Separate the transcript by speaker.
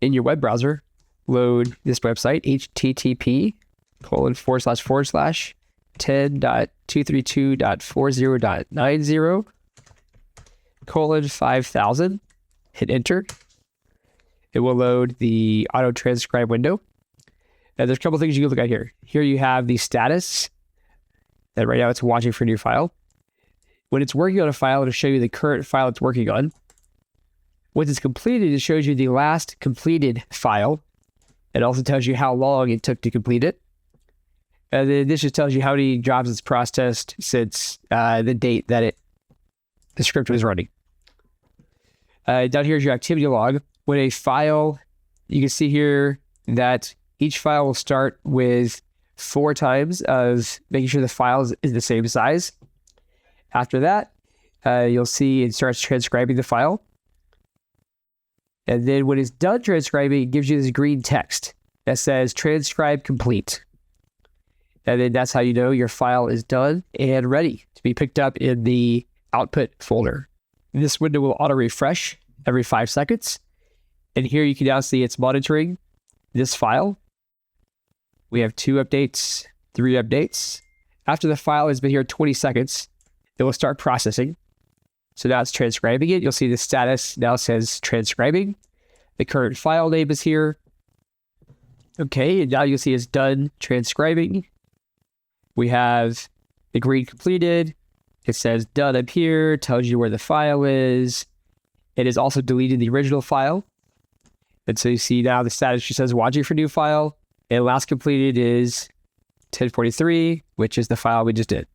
Speaker 1: in your web browser, load this website, http://10.232.40.90:5000. Hit enter. It will load the auto transcribe window. Now there's a couple things you can look at here. Here you have the status that right now it's watching for a new file. When it's working on a file, it'll show you the current file it's working on. Once it's completed, it shows you the last completed file. It also tells you how long it took to complete it. And then this just tells you how many jobs it's processed since the date that the script was running. Down here is your activity log. When a file, you can see here that each file will start with 4 times of making sure the file is the same size. After that, you'll see it starts transcribing the file. And then when it's done transcribing, it gives you this green text that says transcribe complete. And then that's how you know your file is done and ready to be picked up in the output folder. This window will auto refresh every 5 seconds. And here you can now see it's monitoring this file. We have 2 updates, 3 updates. After the file has been here 20 seconds, it will start processing. So now it's transcribing it. You'll see the status now says transcribing. The current file name is here. Okay, and now you'll see it's done transcribing. We have the green completed. It says done up here, tells you where the file is. It has also deleted the original file. And so you see now the status just says watching for new file. And last completed is 1043, which is the file we just did.